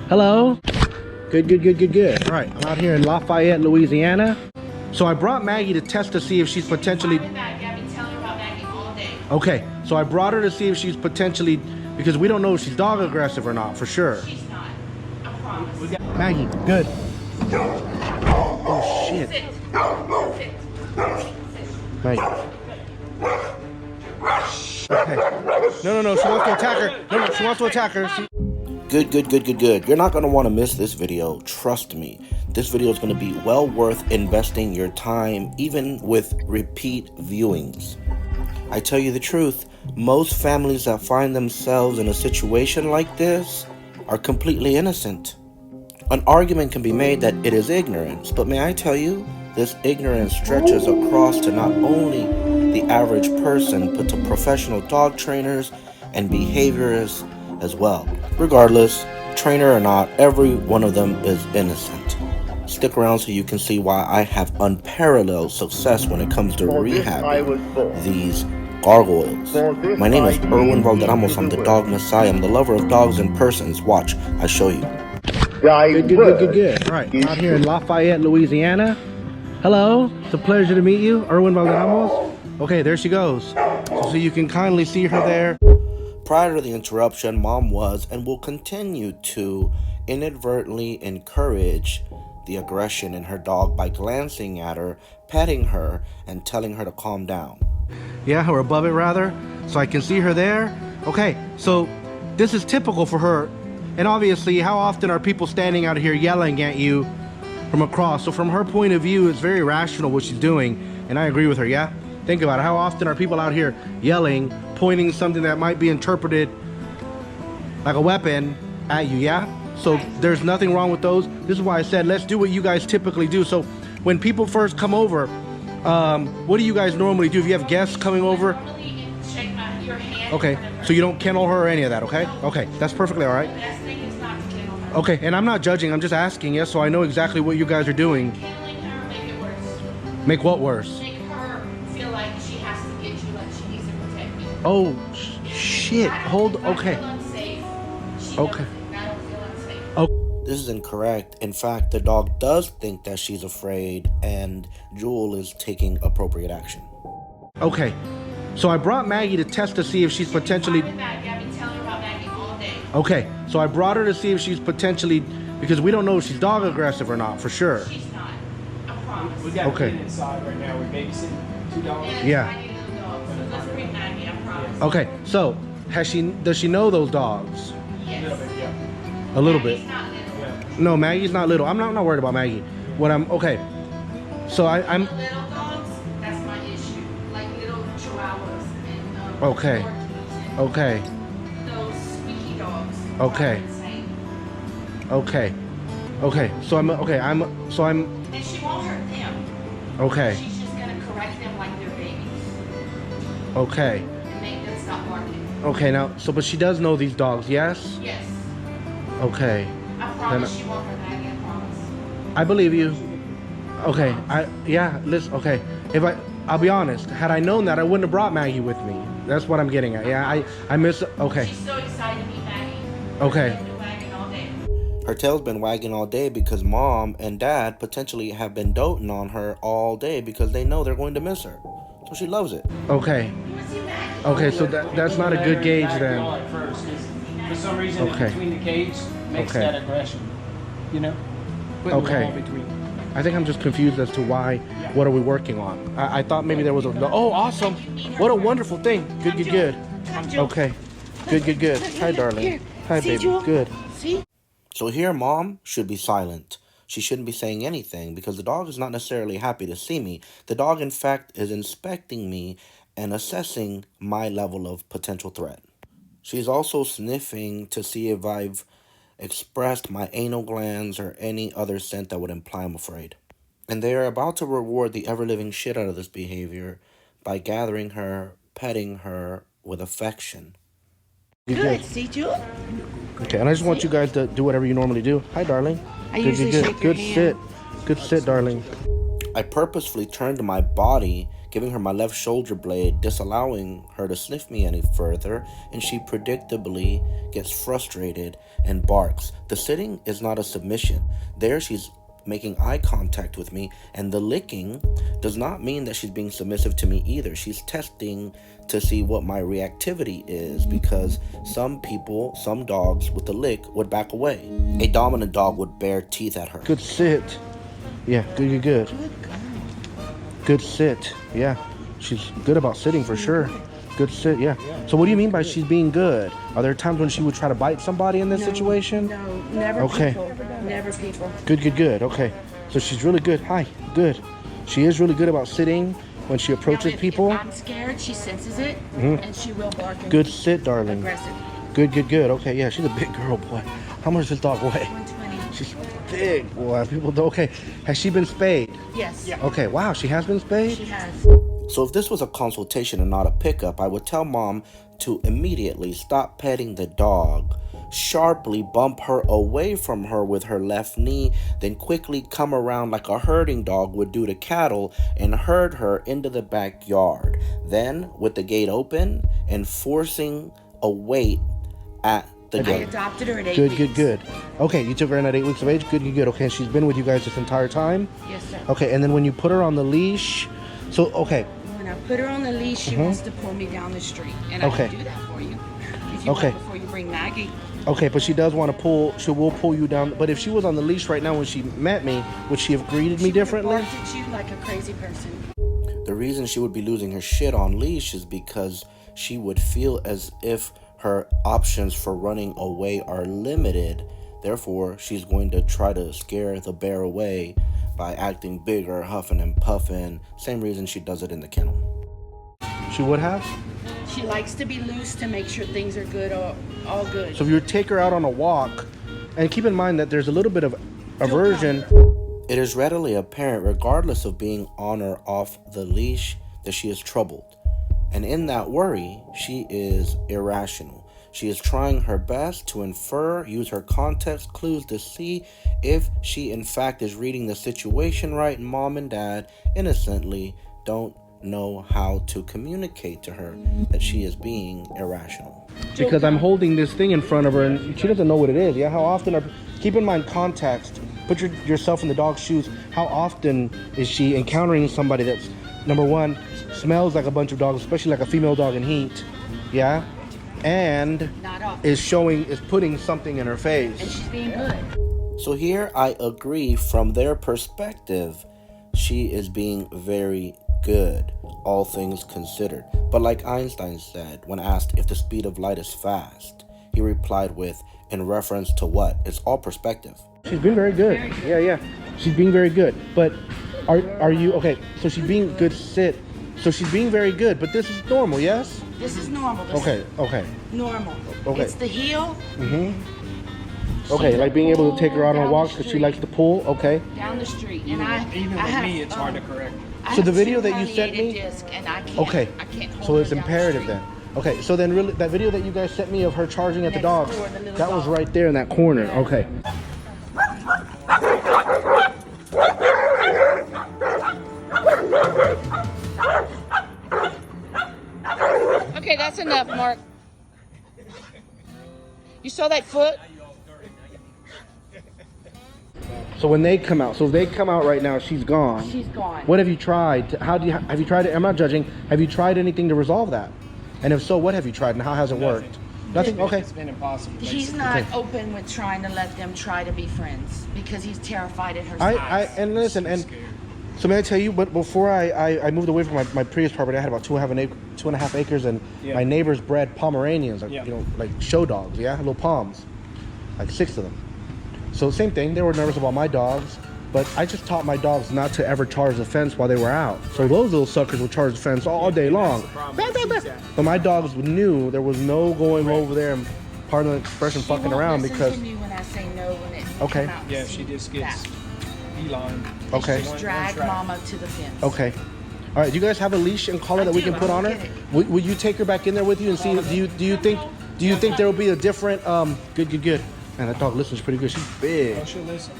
Hello? Good. All right, I'm out here in Lafayette, Louisiana. So I brought Maggie to test to see if she's potentially... I've been telling her about Maggie all day. Okay, so I brought her to see if she's potentially... Because we don't know if she's dog aggressive or not, for sure. She's not. I promise. Maggie, good. Oh, shit. Sit. Maggie. Okay. No, she wants to attack her. No, she wants to attack her. Good. You're not going to want to miss this video. Trust me. This video is going to be well worth investing your time, even with repeat viewings. I tell you the truth, most families that find themselves in a situation like this are completely innocent. An argument can be made that it is ignorance, but may I tell you, this ignorance stretches across to not only the average person, but to professional dog trainers and behaviorists as well. Regardless, trainer or not, every one of them is innocent. Stick around so you can see why I have unparalleled success when it comes to rehabbing these gargoyles. My name is ErwinValderramos. I'm the dog messiah. I'm the lover of dogs and persons. Watch, I show you. Good. All right, out here in Lafayette, Louisiana. Hello, it's a pleasure to meet you, ErwinValderramos. Okay, there she goes. So you can kindly see her there. Prior to the interruption, Mom was and will continue to inadvertently encourage the aggression in her dog by glancing at her, petting her, and telling her to calm down. Yeah, or above it rather. So I can see her there. Okay, so this is typical for her. And obviously, how often are people standing out here yelling at you from across? So from her point of view, it's very rational what she's doing. And I agree with her, yeah? Think about it. How often are people out here yelling, pointing something that might be interpreted like a weapon at you, yeah? So there's nothing wrong with those. This is why I said, let's do what you guys typically do. So when people first come over, what do you guys normally do? If you have guests coming over? Normally, shake your hand. Okay, so you don't kennel her or any of that, okay? Okay, that's perfectly all right. The best thing is not to kennel her. Okay, and I'm not judging, I'm just asking, yes, so I know exactly what you guys are doing. Kenneling her make it worse. Make what worse? Make her feel like she has to get you, like she needs to protect you. Oh, shit, hold, okay. I feel unsafe. She Okay. I don't feel unsafe. Oh, This is incorrect. In fact, the dog does think that she's afraid, and Jewel is taking appropriate action. okay. So I brought Maggie to test to see if she's potentially... I've been telling her about Maggie all day. Okay, so I brought her to see if she's potentially... Because we don't know if she's dog aggressive or not, for sure. She's not. I promise. We got Okay. a kid inside right now. We're babysitting 2 dogs. And Yeah. tiny little dogs. So let's bring Maggie, I promise. Okay, so does she know those dogs? A little Yes. bit, yeah. A little bit. Maggie's not little. Yeah. No, Maggie's not little. I'm not worried about Maggie. Okay. So I'm... The little dogs, that's my issue. Like little chihuahuas and Okay. Yorkies and Okay. those squeaky dogs. Okay. Are insane. Okay. So I'm... And she won't hurt them. Okay. She's just gonna correct them like they're babies Okay. and make them stop barking. Okay, now, but she does know these dogs, yes? Yes. Okay. I promise she won't hurt Maggie, I promise. I believe you. Okay, listen, okay. I'll be honest, had I known that, I wouldn't have brought Maggie with me. That's what I'm getting at. Yeah, I miss, okay. She's so excited to meet Maggie. Okay. She's been wagging all day. Her tail's been wagging all day because Mom and Dad potentially have been doting on her all day because they know they're going to miss her. So she loves it. Okay. You wanna see Maggie? Okay, so that's not a good gauge then. At first, 'cause for some reason, Okay. between the cage makes Okay. that aggression. You know? Putting Okay. the wall between. I think I'm just confused as to what are we working on. I thought maybe there was oh, awesome. What a wonderful thing. Good. Okay. Good. Hi, darling. Hi, baby. Good. So here, Mom should be silent. She shouldn't be saying anything because the dog is not necessarily happy to see me. The dog, in fact, is inspecting me and assessing my level of potential threat. She's also sniffing to see if I've expressed my anal glands or any other scent that would imply I'm afraid. And they are about to reward the ever-living shit out of this behavior by gathering her, petting her with affection. Good, see, Jewel? Okay, and I just want you guys to do whatever you normally do. Hi, darling. I usually shake your Good hand. sit. Good sit, darling. I purposefully turned my body, giving her my left shoulder blade, disallowing her to sniff me any further, and she predictably gets frustrated and barks. The sitting is not a submission. There she's making eye contact with me, and the licking does not mean that she's being submissive to me either. She's testing to see what my reactivity is, because some dogs with the lick would back away. A dominant dog would bare teeth at her. Good sit. Yeah, good. Good girl. Good sit. Yeah, she's good about sitting for sure. Good sit, yeah. So what do you mean by she's being good? Are there times when she would try to bite somebody in this situation? No, never Okay. people. Never people. Good. Okay. So she's really good. Hi, good. She is really good about sitting when she approaches Now, people. If I'm scared, she senses it, and she will bark. And Good sit, darling. Aggressive. Good. Okay, yeah, she's a big girl, boy. How much does this dog weigh? 120. She's big, boy. People do. Okay, has she been spayed? Yes. Yeah. Okay, wow, she has been spayed? She has. So if this was a consultation and not a pickup, I would tell mom to immediately stop petting the dog, sharply bump her away from her with her left knee, then quickly come around like a herding dog would do to cattle and herd her into the backyard. Then, with the gate open and forcing a wait at the I gate. adopted her at 8 weeks. Good. Okay, you took her in at 8 weeks of age? Good. Okay, and she's been with you guys this entire time? Yes, sir. Okay, and then when you put her on the leash, so, okay, When I put her on the leash, she wants to pull me down the street, and Okay. I can do that for you. If you Okay. want, before you bring Maggie. okay, but she does want to pull, she will pull you down, but if she was on the leash right now when she met me, would she have greeted me She differently? barked at you like a crazy person. The reason she would be losing her shit on leash is because she would feel as if her options for running away are limited. Therefore, she's going to try to scare the bear away by acting bigger, huffing and puffing. Same reason she does it in the kennel. She would have? She likes to be loose to make sure things are good, all good. So if you take her out on a walk, and keep in mind that there's a little bit of aversion. It is readily apparent, regardless of being on or off the leash, that she is troubled. And in that worry, she is irrational. She is trying her best to infer, use her context clues to see if she in fact is reading the situation right, and mom and dad innocently don't know how to communicate to her that she is being irrational. Because I'm holding this thing in front of her and she doesn't know what it is. Yeah, how often are, keep in mind context, put yourself in the dog's shoes. How often is she encountering somebody that's, number one, smells like a bunch of dogs, especially like a female dog in heat, yeah, and Not often. is putting something in her And face. she's being good. So here I agree, from their perspective, she is being very good, all things considered. But like Einstein said, when asked if the speed of light is fast, he replied with, in reference to what? It's all perspective. She's been very good. Yeah. She's being very good. But are you okay? So she's being good. Sit. So she's being very good. But this is normal, yes? This is normal. This Okay. is normal. Okay. It's the heel. Okay, like being able to take her out on Down the walks because she street. likes to pull. Okay. Down the street. Even, And even I with have, me, it's hard to correct. I So the have video two that you sent me- herniated discs, and I can't. Okay. I can't hold So her it's down the imperative street. then. Okay. So then, really, that video that you guys sent me of her charging at the Next dogs, door, the little that was dog. right there in that corner. Okay. Okay, that's enough, Mark. You saw that foot? So when they come out, so if they come out right now, she's gone. She's gone. What have you tried? Have you tried it? I'm not judging. Have you tried anything to resolve that? And if so, what have you tried and how has it worked? Nothing. Okay. It's been impossible. He's basically. not Okay. open with trying to let them try to be friends because he's terrified at her I size. and listen, and so may I tell you, but before I moved away from my previous property, I had about 2.5 acres, and Yeah. my neighbors bred Pomeranians, like, Yeah. like show dogs, yeah, little Poms, like 6 of them. So same thing, they were nervous about my dogs, but I just taught my dogs not to ever charge the fence while they were out. So those little suckers would charge the fence all day long. Bah, bah, bah. But my dogs knew there was no going over there and, pardon the expression, She fucking won't around listen because. to me when I say no when it Okay. come out and Yeah, see she just gets that. beeline. Okay. Just drag mama to the fence. Okay. All right. Do you guys have a leash and collar I that we do, can put I on her? will get it. Will you take her back in there with you and see? Do you think there will be a different? Good. Man, that dog listens pretty good. She's big. Oh, she'll listen.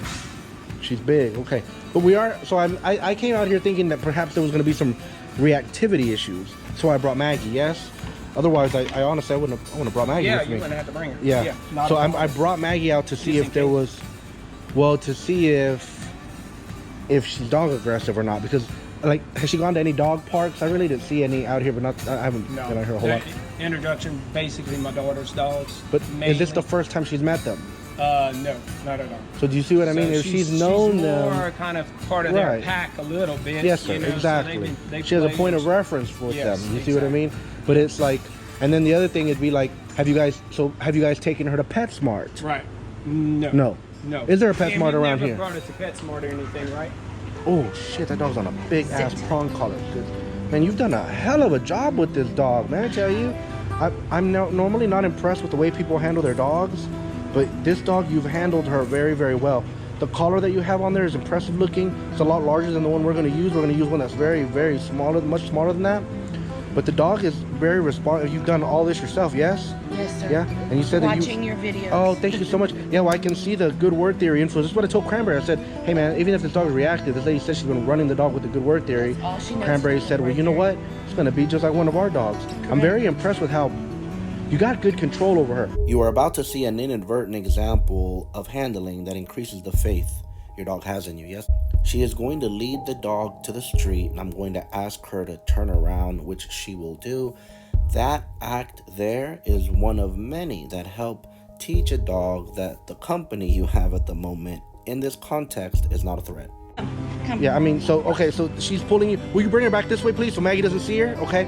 She's big. Okay. But we are. So I came out here thinking that perhaps there was going to be some reactivity issues. So I brought Maggie, yes? Otherwise, I honestly, I wouldn't have brought Maggie Yeah, with me. you wouldn't have to bring her. Yeah. not So a I problem. brought Maggie out to see Just if there in was, well, to see if she's dog aggressive or not. Because, like, has she gone to any dog parks? I really didn't see any out here, but not. I haven't been out here a whole lot. Introduction, basically my daughter's dogs. But is this the mainly. first time she's met them? No, not at all. So do you see what I mean? So If she's known she's them, more kind of part of Right. their pack a little bit. yes, sir, you know, so exactly. they She has a play point with- of reference for Yes, them. You see what I mean? But it's like, and then the other thing would be like, have you guys taken her to PetSmart? Right. No. No. No. Is there a PetSmart And we around never here? brought it to PetSmart or anything, right? Oh shit, that dog's on a big ass prong collar. Good. Man, you've done a hell of a job with this dog, man. I tell you, I'm normally not impressed with the way people handle their dogs, but this dog, you've handled her very, very well. The collar that you have on there is impressive looking. It's a lot larger than the one we're going to use. We're going to use one that's very, very small, much smaller than that. But the dog is very responsive. You've done all this yourself, yes? Yes, sir. Yeah? And you said that you... Watching your videos. Oh, thank you so much. Yeah, well, I can see the good word theory influence. This is what I told Cranberry. I said, hey, man, even if this dog is reactive, this lady said she's been running the dog with the good word theory. That's all she knows Cranberry is said, good well, word you know theory. what? It's going to be just like one of our dogs. I'm very impressed with how you got good control over her. You are about to see an inadvertent example of handling that increases the faith your dog has in you, yes? She is going to lead the dog to the street, and I'm going to ask her to turn around, which she will do. That act there is one of many that help teach a dog that the company you have at the moment in this context is not a threat. Come. Yeah, I mean, so, okay, so she's pulling you. Will you bring her back this way, please, so Maggie doesn't see her? Okay.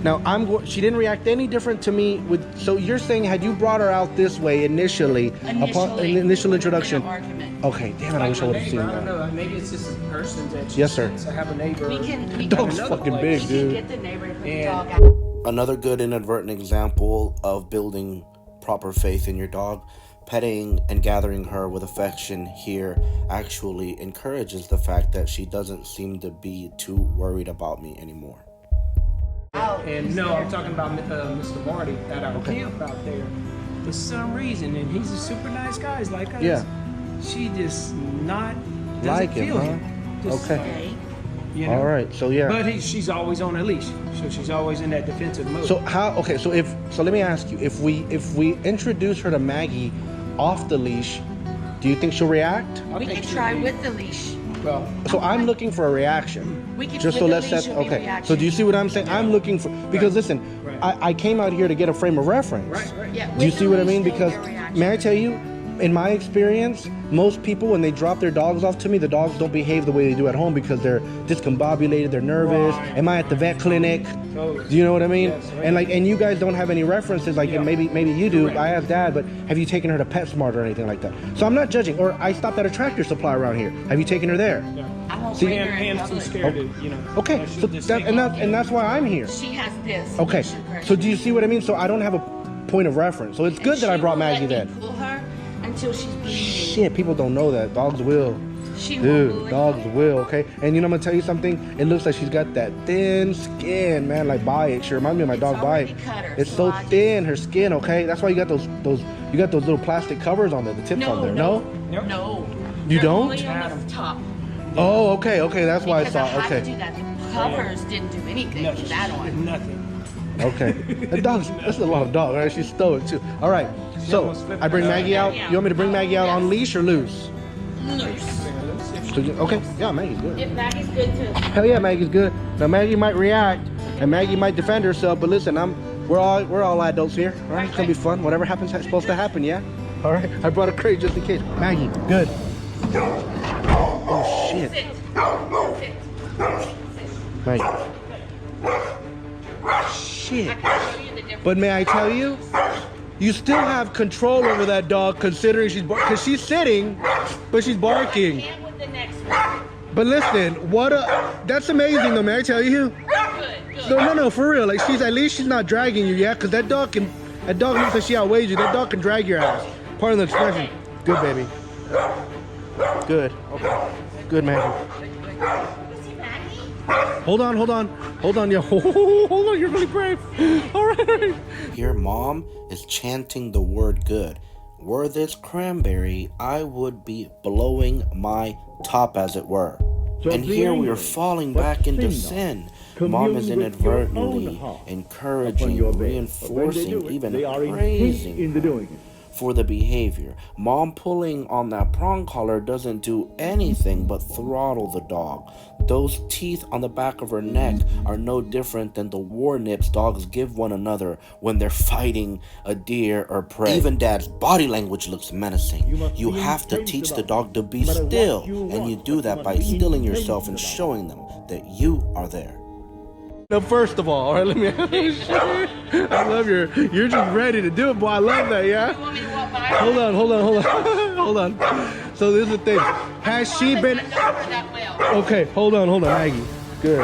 Now, she didn't react any different to me with, so you're saying had you brought her out this way initially upon an initial introduction? Argument. Okay, damn it, I wish I would have seen I don't that. know. Maybe it's just a person that Yes, sir. to have a neighbor. We can Dog's another fucking place. big, we can dude. get the neighbor to put the And- dog out. Another good inadvertent example of building proper faith in your dog, petting and gathering her with affection here actually encourages the fact that she doesn't seem to be too worried about me anymore. And no, I'm talking about Mr. Marty at our camp out there. For some reason, and he's a super nice guy, he's like us. Yeah. She just not doesn't Like him, feel huh? him. Just, Okay. Okay. You know? All right, so yeah. But she's always on a leash, so she's always in that defensive mode. So how? Okay, so let me ask you: if we introduce her to Maggie off the leash, do you think she'll react? I'll We take can you. try with the leash. Well, So I'm looking for a reaction. We can Just so with the let's leash set. will be Okay. reaction. So do you see what I'm saying? I'm looking for because listen, Right. I came out here to get a frame of reference. right. Yeah. Do you with see the what I leash, mean? there'll be Because a reaction. may I tell you, in my experience, most people when they drop their dogs off to me, the dogs don't behave the way they do at home because they're discombobulated, they're nervous. Right. Am I at the vet clinic? Totally. Do you know what I mean? Yes, right. And you guys don't have any references like Yeah. and maybe you do. Correct. I have Dad, but have you taken her to PetSmart or anything like that? So I'm not judging. Or I stopped at a Tractor Supply around here. Have you taken her there? I won't See- bring her in Pam's too public. scared to, you know. Okay, she'll so just that, take and off. that's why I'm here. She has this. Okay, leash aggression. so do you see what I mean? So I don't have a point of reference. So it's good that I brought Maggie then. then. Pull her until she's bleeding. Shit, people don't know that. Dogs will. She won't Dude, believe dogs it. will, okay? And you know, I'm gonna tell you something. It looks like she's got that thin skin, man, like Bite. She reminds me of my It's dog Bite. already cut her, It's so so I just- thin, her skin, okay? That's why you got those little plastic covers on there, the tips on there. No? Nope. No. You They're don't? only on the top. Oh, okay, that's why I Because saw. I had to Okay, do that. The covers didn't do anything with that on. Nothing. okay. The dog's that's a lot of dog, right? She's stoic too. All right. So almost flipped I bring it out. Maggie out. You want me to bring Maggie out on leash or loose? Loose. So okay, yeah, Maggie's good. If Maggie's good too. Hell yeah, Maggie's good. Now Maggie might react and Maggie might defend herself, but listen, we're all adults here. All right, it's gonna be fun. Whatever happens, it's supposed to happen. Yeah. All right. I brought a crate just in case. Maggie, good. Oh shit, Sit. Sit. Maggie. Shit. I can show you the difference. But may I tell you, you still have control over that dog considering because she's sitting, but she's barking. And with the next one. But listen, that's amazing though, may I tell you? Good. No, for real. Like at least she's not dragging you, yeah? Because that dog looks like she outweighs you. That dog can drag your ass. Part of the expression. Good, baby. Good. Okay. Good, Maggie. See Maggie? Hold on, yeah. Hold on, you're really brave. All right. Here, Mom is chanting the word good. Were this Cranberry, I would be blowing my top, as it were. And here we are falling back into sin. Mom is inadvertently encouraging, reinforcing, even praising for the behavior. Mom pulling on that prong collar doesn't do anything but throttle the dog. Those teeth on the back of her neck are no different than the war nips dogs give one another when they're fighting a deer or prey. Even Dad's body language looks menacing. You have to teach the dog to be still, and you do that by stilling yourself and showing them that you are there. No, first of all right, let me I love you're just ready to do it, boy. I love that, yeah? You want me to walk by? Hold on. Hold on. So this is the thing. Has she been... I know her that well. Okay, hold on, Maggie. Good.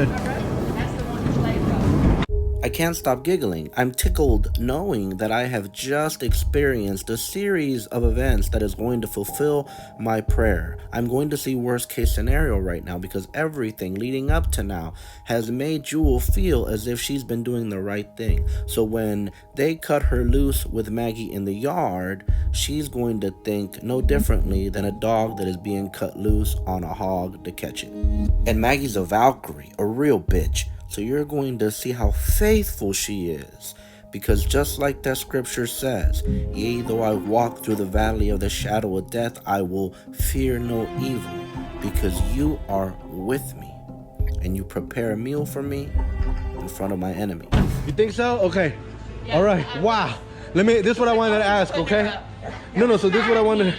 That's the one who's laid rough. I can't stop giggling. I'm tickled knowing that I have just experienced a series of events that is going to fulfill my prayer. I'm going to see worst case scenario right now because everything leading up to now has made Jewel feel as if she's been doing the right thing. So when they cut her loose with Maggie in the yard, she's going to think no differently than a dog that is being cut loose on a hog to catch it. And Maggie's a Valkyrie, a real bitch. So you're going to see how faithful she is. Because just like that scripture says, yea, though I walk through the valley of the shadow of death, I will fear no evil, because you are with me. And you prepare a meal for me in front of my enemy. You think so? Okay. All right. Wow. This is what I wanted to ask, okay? No, so this is what I wanted to...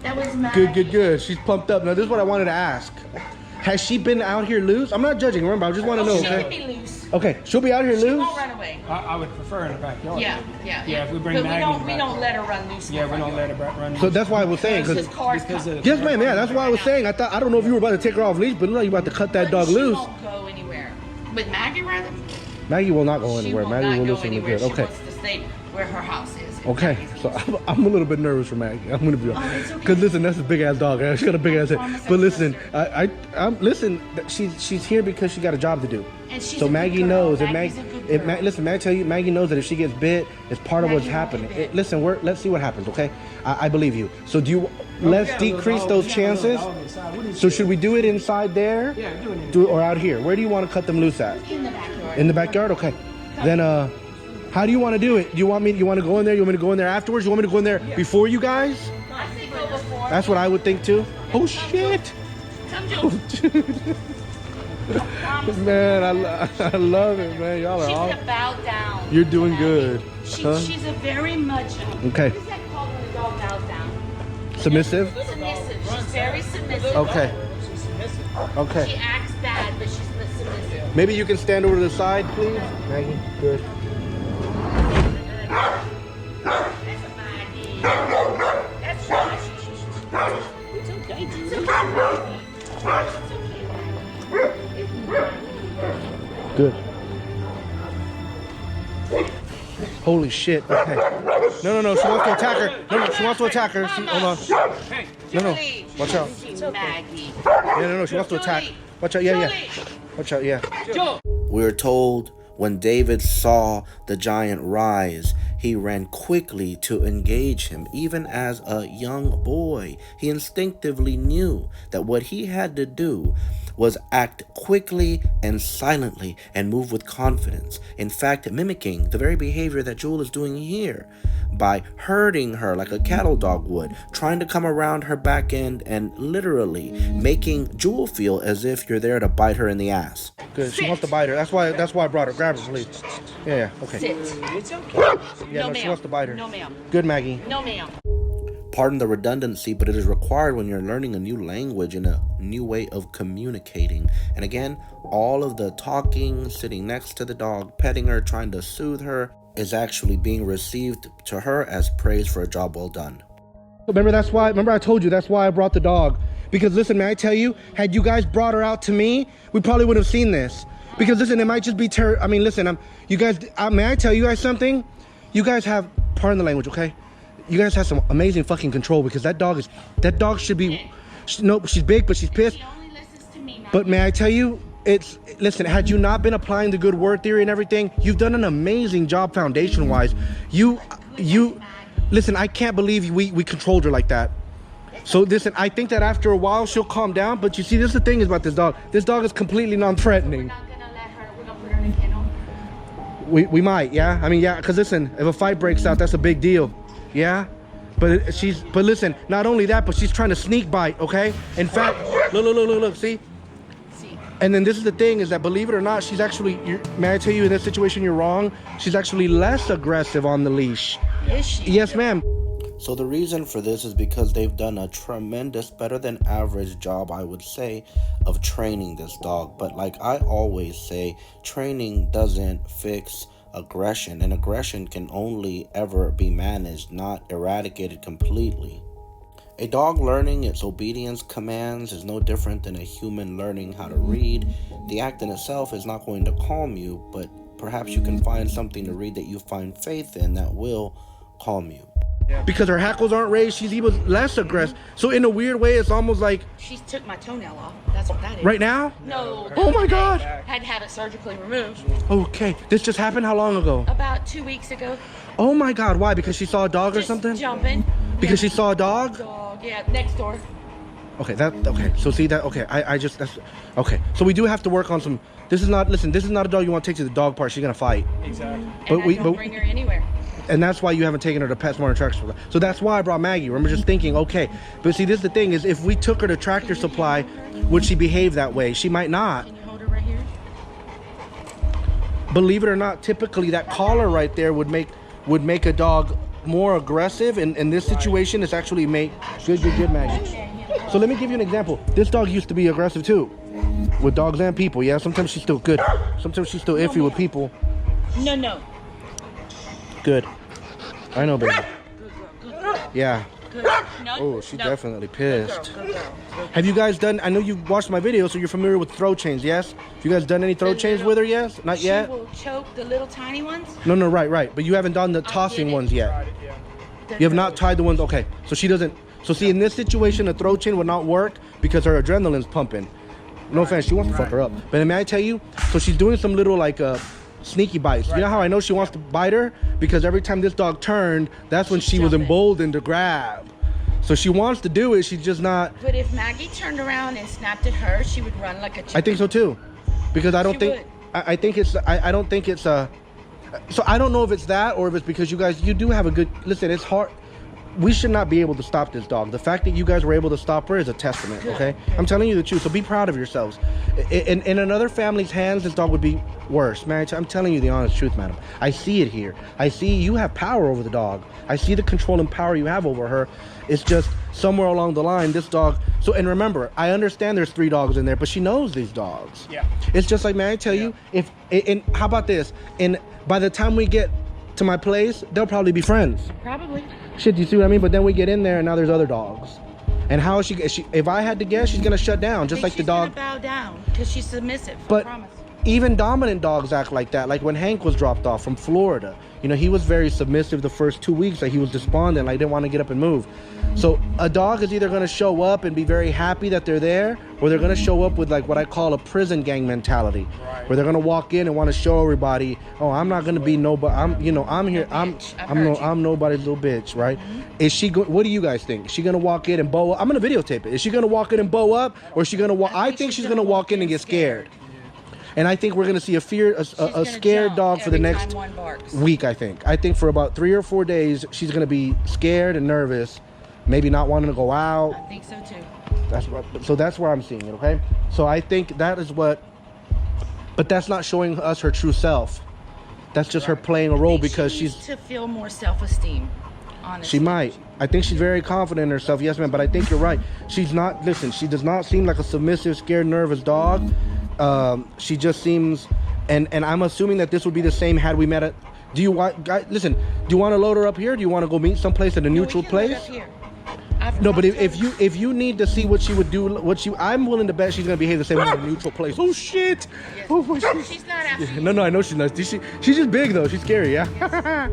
That was Maggie. Good. She's pumped up. Now, this is what I wanted to ask. Has she been out here loose? I'm not judging, remember, I just want to know, She okay? can be loose. Okay, she'll be out here She loose? won't run away. I would prefer in the backyard. Yeah. If we bring But Maggie we don't let her run loose. Yeah, we don't let her run. So that's why I was saying, Because cars because come. of- yes, ma'am, yeah, that's why I was saying. I don't know if you were about to take her off leash, but look, you about to cut that dog She loose. won't go anywhere. With Maggie, rather? Maggie will not go She anywhere. will Maggie not will go listen to anywhere. good. She Okay. wants to stay where her house is. Okay, so I'm a little bit nervous for Maggie. I'm gonna be honest. It's okay. Because listen, that's a big ass dog. She got a big ass head. promise But I listen, trust listen. She's here because she got a job to do. And she's So a good Maggie girl. knows if Maggie's Maggie, a good girl. listen, may I tell you, Maggie knows that if she gets bit, it's part of what's Maggie won't happening. get bit. Listen, let's see what happens. Okay, I believe you. So let's decrease those chances. So should we do it inside there? Yeah, do it. Do it or out here? Where do you want to cut them loose at? In the backyard. In the backyard? Okay. Then how do you want to do it? Do you want to go in there? You want me to go in there afterwards? You want me to go in there before you guys? I think go before. That's what I would think too. Oh shit. Come to Man, I love it, man. Y'all are She's all... a bow down. You're doing good. Huh? She's a very much. Okay. What is that called when the dog bows down? Submissive? Submissive. She's very submissive. Okay. She Okay. acts bad, but she's submissive. Maybe you can stand over to the side, please. Maggie, good. That's Maggie. That's right. It's okay. It's okay. It's okay. Good. Holy shit. Okay. No. She wants to attack her. No, she wants to attack her. Hold on. Hey, No. Watch out. Maggie. Yeah, no. She wants to attack. Watch out. Yeah. Watch out. Yeah. We're told when David saw the giant rise, he ran quickly to engage him. Even as a young boy, he instinctively knew that what he had to do was act quickly and silently and move with confidence. In fact, mimicking the very behavior that Jewel is doing here by herding her like a cattle dog would, trying to come around her back end and literally making Jewel feel as if you're there to bite her in the ass. Good. She wants to bite her. That's why I brought her. Grab her, please. Yeah. Okay. Sit. it's okay. Yeah, No, no, she ma'am. wants to bite her. No, ma'am. Good, Maggie. No, ma'am. Pardon the redundancy, but it is required when you're learning a new language and a new way of communicating. And again, all of the talking, sitting next to the dog, petting her, trying to soothe her, is actually being received to her as praise for a job well done. Remember I told you that's why I brought the dog. Because listen, may I tell you, had you guys brought her out to me, we probably would have seen this. Because listen, it might just be you guys, may I tell you guys something? You guys have, pardon the language, okay? You guys have some amazing fucking control because that dog should be, she's big, but she's pissed. She only listens to me, Maggie. But may I tell you, listen, had you not been applying the good word theory and everything, you've done an amazing job foundation-wise. Listen, I can't believe we controlled her like that. So listen, I think that after a while she'll calm down, but you see, this is the thing is about this dog. This dog is completely non-threatening. We're not gonna let her. We're gonna put her in a kennel. We might, yeah. I mean, yeah, because listen, if a fight breaks out, that's a big deal, yeah. But but listen, not only that, but she's trying to sneak bite, okay? In fact, look, see? And then this is the thing is that, believe it or not, she's actually, may I tell you, in this situation, you're wrong. She's actually less aggressive on the leash. Is she? Yes, ma'am. So the reason for this is because they've done a tremendous, better than average job, I would say, of training this dog. But like I always say, training doesn't fix aggression, and aggression can only ever be managed, not eradicated completely. A dog learning its obedience commands is no different than a human learning how to read. The act in itself is not going to calm you, but perhaps you can find something to read that you find faith in that will calm you. Because her hackles aren't raised, she's even less aggressive. So in a weird way, it's almost like... She took my toenail off. That's what that is. Right now? No. Oh my God. Had to have it surgically removed. Okay. This just happened how long ago? About 2 weeks ago. Oh my God. Why? Because she saw a dog or Just something? jumping. Because she saw a dog? Dog. Yeah, next door. Okay, okay. So see that, okay, that's, okay. So we do have to work on some, this is not a dog you want to take to the dog park. She's going to fight. Exactly. And I don't bring her anywhere. And that's why you haven't taken her to PetSmart and Tractor Supply. So that's why I brought Maggie. Remember just thinking, okay. But see, this is the thing is if we took her to Tractor Supply, would she behave that way? She might not. Can you hold her right here? Believe it or not, typically that collar right there would make a dog more aggressive. And in this situation, it's actually good, Maggie. So let me give you an example. This dog used to be aggressive too. With dogs and people, yeah? Sometimes she's still good. Sometimes she's still iffy with people. No. Good. I know, baby. Good girl. Yeah. Good. No, Oh, she's no. definitely Good girl, pissed. good girl. Have you guys done, I know you've watched my video, so you're familiar with throw chains, yes? Have you guys done any throw chains with her, yes? Not yet? She will choke the little tiny ones. No, right. But you haven't done the tossing did it. ones yet. You have not tied the ones, okay. So she doesn't, so see, in this situation, a throw chain would not work because her adrenaline's pumping. No offense, she wants to fuck her up. But may I tell you, so she's doing some little like sneaky bites. You know how I know she wants to bite her? Because every time this dog turned, that's when she was emboldened to grab. So she wants to do it, she's just not. But if Maggie turned around and snapped at her, she would run like a chicken. I think so too. Because I don't She think, would. I think it's, I don't think it's, so I don't know if it's that or if it's because you guys, you do have a good, listen, it's hard. We should not be able to stop this dog. The fact that you guys were able to stop her is a testament, okay? I'm telling you the truth, so be proud of yourselves. In another family's hands, this dog would be worse. Man, I'm telling you the honest truth, madam. I see it here. I see you have power over the dog. I see the control and power you have over her. It's just somewhere along the line, this dog. So, and remember, I understand there's 3 dogs in there, but she knows these dogs. Yeah. It's just like, man, I tell you, and how about this? And by the time we get to my place, they'll probably be friends. Probably. Shit, you see what I mean? But then we get in there and now there's other dogs. And how is she, if I had to guess, she's gonna shut down, just like the dog. She's gonna bow down because she's submissive. But I promise. even dominant dogs act like that. Like when Hank was dropped off from Florida, you know, he was very submissive the first 2 weeks. Like he was despondent, like didn't want to get up and move. So a dog is either gonna show up and be very happy that they're there, or they're gonna show up with like what I call a prison gang mentality, where they're gonna walk in and want to show everybody, oh, I'm not gonna be nobody. I'm here. I'm nobody's little bitch, right? Is she? What do you guys think? Is she gonna walk in and bow up? I'm gonna videotape it. Is she gonna walk in and bow up, or is she gonna walk? I think she's gonna walk in and get scared. And I think we're gonna see a scared dog for the next week. I think for about 3 or 4 days, she's gonna be scared and nervous. Maybe not wanting to go out. I think so too. That's where I'm seeing it, okay? So I think that is what, but that's not showing us her true self. That's just her playing a role because she she's needs to feel more self-esteem, honestly. she might. I think she's very confident in herself, yes ma'am, but I think you're right. She's not, listen, she does not seem like a submissive, scared, nervous dog. She just seems, and I'm assuming that this would be the same had we met at, do you want, guys, listen, do you want to load her up here? Do you want to go meet someplace at a neutral place? No, but if you need to see what she would do, I'm willing to bet she's gonna behave the same way in a neutral place. Oh shit! Yes. Oh my shit! She's not after you. No, I know she's not. She's just big though. She's scary, yeah.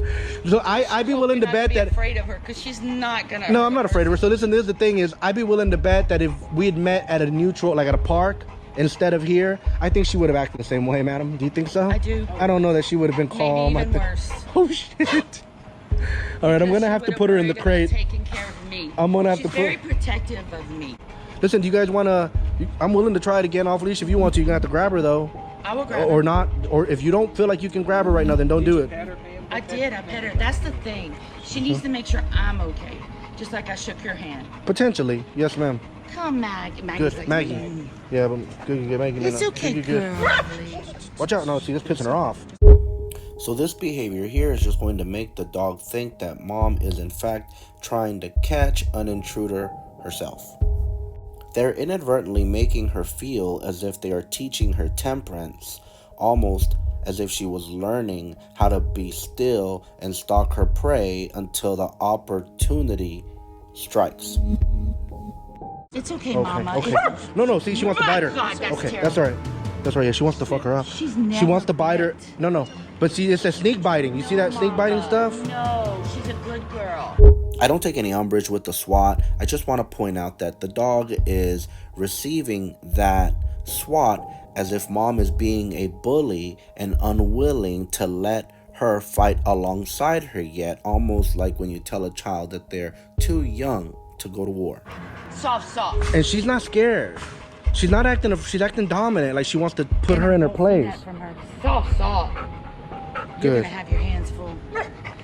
So I'd be willing to bet that. Afraid of her because she's not gonna. No, I'm not afraid of her. So listen, this is the thing is, I'd be willing to bet that if we had met at a neutral, like at a park, instead of here, I think she would have acted the same way, madam. Do you think so? I do. I don't know that she would have been calm. Maybe even worse. Oh shit! All right, I'm gonna have to put her in the crate. Taking care of me. me. I'm gonna have She's to very protective of me. Listen, do you guys wanna? I'm willing to try it again off leash if you want to. You're gonna have to grab her though. I will grab her. Or not. Or if you don't feel like you can grab her right now, then don't do it. I did. I pet her. That's the thing. She needs to make sure I'm okay. Just like I shook your hand. Potentially, yes, ma'am. Come, Maggie. Maggie's Good, like, Maggie. Yeah, but good, Maggie. It's okay, good. girl. Watch out! No, see, this pissing her off. So this behavior here is just going to make the dog think that mom is in fact trying to catch an intruder herself. They're inadvertently making her feel as if they are teaching her temperance, almost as if she was learning how to be still and stalk her prey until the opportunity strikes. It's okay, Mama. Okay. No, see, she wants to bite her. God, that's Okay, terrible. that's all right. That's right. Yeah, she wants to fuck her up. She's She never wants to bite her. bit. No. But see, it's a snake biting. You see that snake biting stuff? No, she's a good girl. I don't take any umbrage with the swat. I just want to point out that the dog is receiving that swat as if mom is being a bully and unwilling to let her fight alongside her yet, almost like when you tell a child that they're too young to go to war. Soft. And she's not scared. She's not acting. She's acting dominant. Like she wants to put her in her place. From her. Soft. You're Good. gonna have your hands full.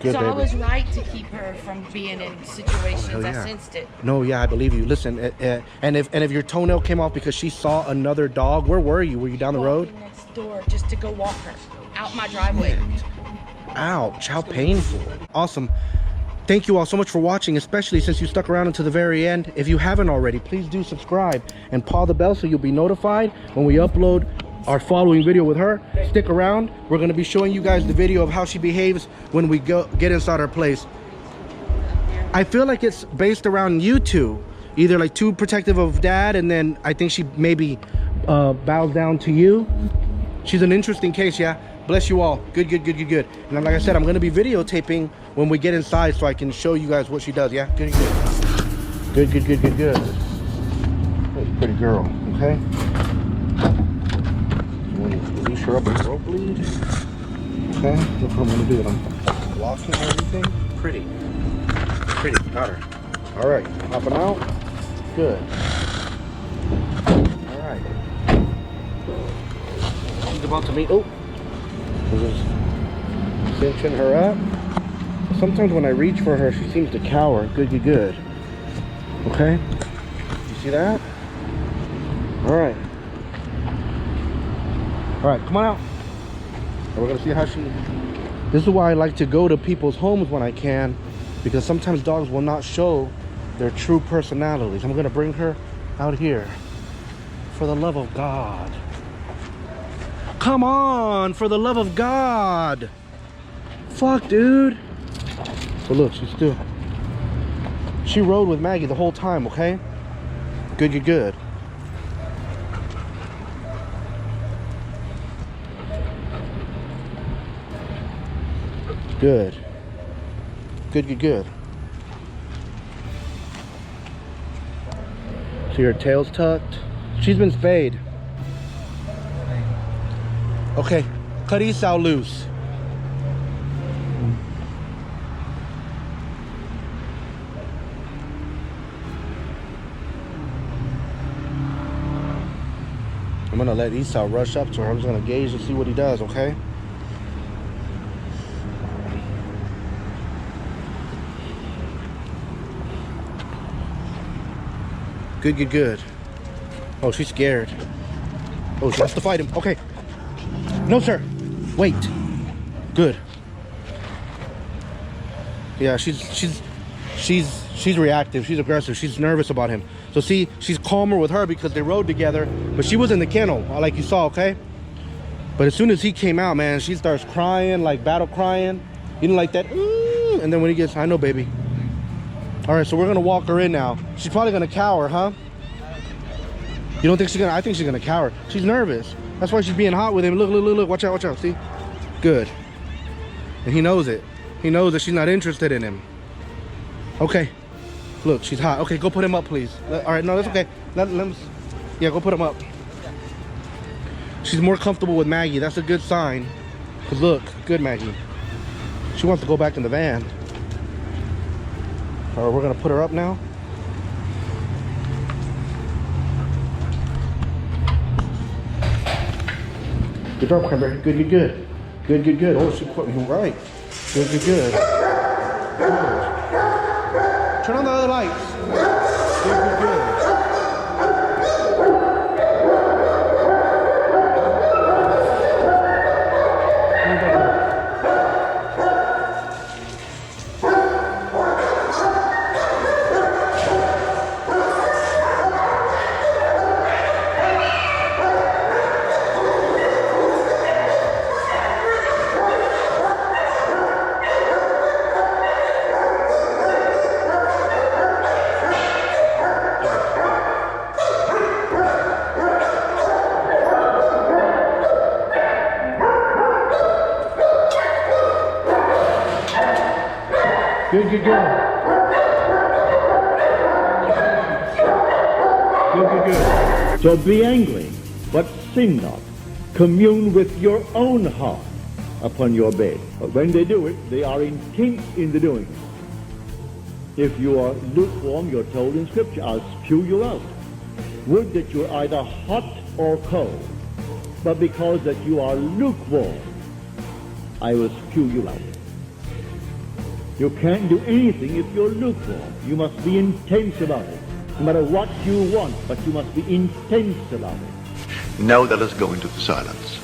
Good, So I baby. was right to keep her from being in situations. hell yeah. I sensed it. No, yeah, I believe you. Listen, and if your toenail came off because she saw another dog, where were you? Were you down the road? Walking next door just to go walk her out my driveway. Ouch! How painful. Awesome. Thank you all so much for watching, especially since you stuck around until the very end. If you haven't already, please do subscribe and paw the bell so you'll be notified when we upload our following video with her. Stick around. We're going to be showing you guys the video of how she behaves when we get inside her place. I feel like it's based around you two. Either like too protective of dad, and then I think she maybe bows down to you. She's an interesting case, yeah? Bless you all. Good. And like I said, I'm going to be videotaping when we get inside so I can show you guys what she does, yeah? Good. Good. Pretty girl, okay? You want to leash her up a rope lead? Okay, that's what I'm going to do. I'm locking everything. Pretty. Got her. All right, hopping out. Good. All right. She's about to meet. Oh, we're just cinching her up. Sometimes when I reach for her, she seems to cower. Good. Okay. You see that? All right. Come on out. And we're gonna see how she. This is why I like to go to people's homes when I can, because sometimes dogs will not show their true personalities. I'm gonna bring her out here. For the love of God. Come on, for the love of God. Fuck, dude. But look, she rode with Maggie the whole time, okay? Good. Good. See her tail's tucked. She's been spayed. Okay, cut Esau loose. I'm gonna let Esau rush up to her. I'm just gonna gauge and see what he does, okay? Good. Oh, she's scared. Oh, she wants to fight him. Okay. No, sir. Wait. Good. Yeah, she's reactive. She's aggressive. She's nervous about him. So see, she's calmer with her because they rode together, but she was in the kennel, like you saw, okay? But as soon as he came out, man, she starts crying, like battle crying. You know, like that. And then when he gets, I know, baby. All right, so we're gonna walk her in now. She's probably gonna cower, huh? You don't think she's gonna? I think she's gonna cower. She's nervous. That's why she's being hot with him. Look. Watch out. See? Good. And he knows it. He knows that she's not interested in him. Okay. Look, she's hot. Okay, go put him up, please. All right, no, that's okay. Yeah, go put him up. She's more comfortable with Maggie. That's a good sign. Cause look, good Maggie. She wants to go back in the van. All right, we're gonna put her up now. Good job, Cranberry. Good, good, good. Good, good, good. Oh, she's right. Good, good, good. Turn on the other lights. Good, good, good. Good, good, good. Good, good, good. So be angry, but sin not. Commune with your own heart upon your bed. But when they do it, they are intent in the doing. If you are lukewarm, you're told in Scripture, I'll spew you out. Would that you're either hot or cold. But because that you are lukewarm, I will spew you out. You can't do anything if you're lukewarm. You must be intense about it. No matter what you want, but you must be intense about it. Now let us go into the silence.